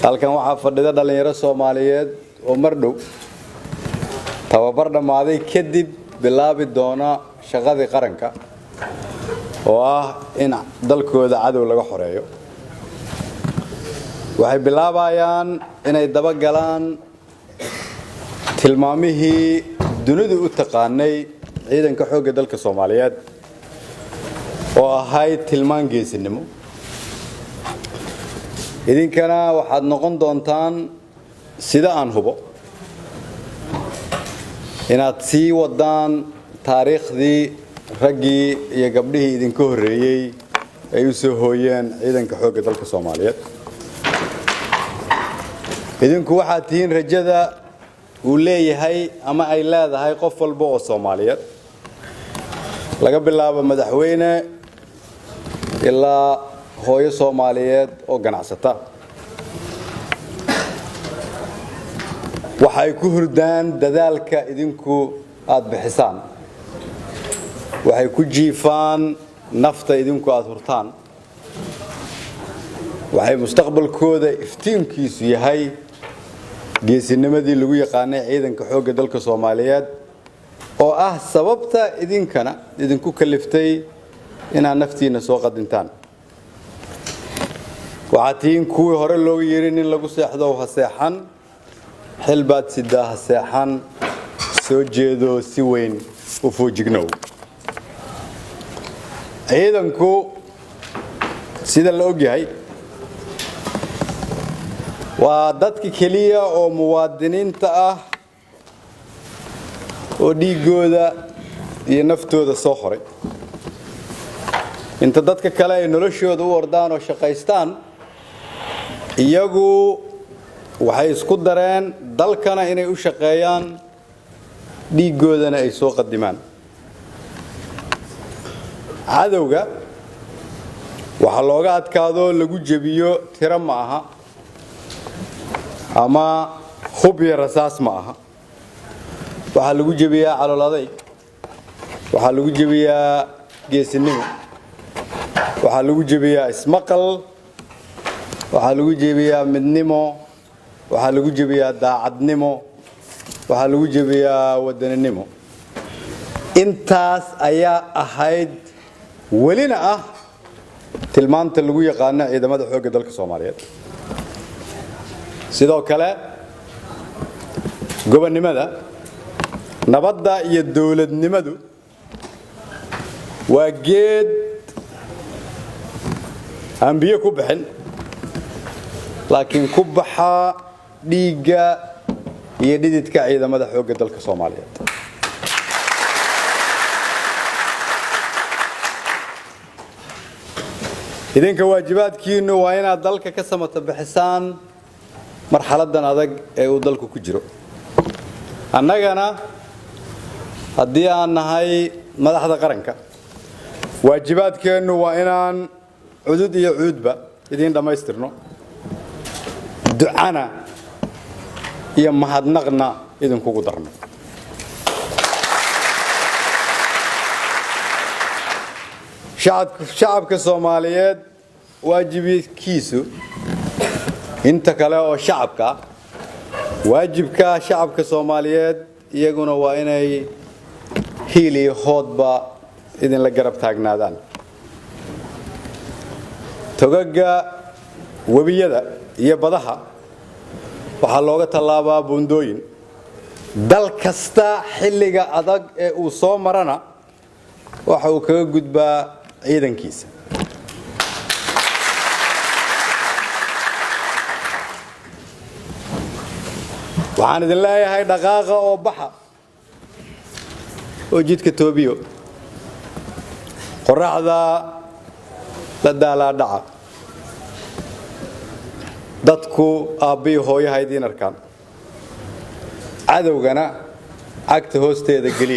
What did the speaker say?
halkan waxaa fadhida dhalinyaro Soomaaliyeed oo mardhow tababar dhamaaday kadib bilaabi doona shaqadii qaranka oo ah in dalkooda cadow laga xoreeyo waxay bilaabayaan inay daba galaan tilmaamihii dunidu u taqaanay ciidanka xoogga dalka Soomaaliyeed oo ahayd tilmaan geesinimo idinkana waxaad noqon doontaan sida aan hubo inaad sii wadaan taariikhdii raggii iyo gabdhihii idinka horeeyay ay u soo hooyeen ciidanka xoogga dalka Soomaaliyeed idinku waxaad tihiin rajada uu leeyahay ama ay leedahay qof walba oo Soomaaliyeed laga bilaabo madaxweyne ilaa hooyo Soomaaliyeed oo ganacsata waxay ku hurdaan dadaalka idinku aad bixisaan waxay ku jiifaan nafta idinku aad hurtaan waxay mustaqbalkooda iftiinkiisu yahay geesinimadii lagu yaqaanay ciidanka xoogga dalka Soomaaliyeed oo ah sababta idinkana idinku kaliftay inaad naftiina soo qadintaan waxaatiin kuwii hore loogu yeerin in lagu seexdo ha seexan xilbaad sidaa ha seexan soo jeedo si weyn u foojignow ciidanku sida la og yahay waa dadka kaliya oo muwaadiniinta ah oo dhiigooda iyo naftooda soo xoray inta dadka kale ay noloshooda u ordaan oo shaqaystaan iyagu waxay isku dareen dalkana inay u shaqeeyaan dhiigoodana ay soo qadimaan cadowga waxa looga adkaado lagu jabiyo tiro ma aha ama hub iyo rasaas ma aha waxa lagu jabiyaa calool adayg waxa lagu jabiyaa geesinimo waxa lagu jabiyaa ismaqal waxa lagu jabiyaa midnimo waxa lagu jabiyaa daacadnimo waxa lagu jabiyaa wadaninimo intaas ayaa ahayd walina ah tilmaanta lagu yaqaan ciidamada xoogga dalka Soomaaliyeed sidoo kale gobonnimada nabadda iyo dawladnimadu waa geed aan biyo ku bixin laakiin ku baxa dhiigga iyo dhididka ciidamada xoogga dalka Soomaaliyeed idinka waajibaadkiinu waa inaad dalka ka samata bixisaan marxaladan adag ee uu dalku ku jiro annagana haddii aan nahay madaxda qaranka waajibaadkeenu waa inaan cudud iyo cuudba idin dhamaystirno ducana iyo mahadnaqna idinkugu darno shacabka Soomaaliyeed waajibkiisu inta kale oo shacabka waajibka shacabka Soomaaliyeed iyaguna waa inay hiili hoodba idin la garab taagnaadaan togaga wabiyada iyo badaha waxa looga talaabaa buundooyin dal kasta xilliga adag ee uu soo marana waxa uu kaga gudbaa ciidankiisa waxaan idin leeyahay dhaqaaqa oo baxa oo jidka toobiyo qoraxda la daalaa dhaca dadku aabbi hooyaha idin arkaan cadowgana cagta hoosteeda geliya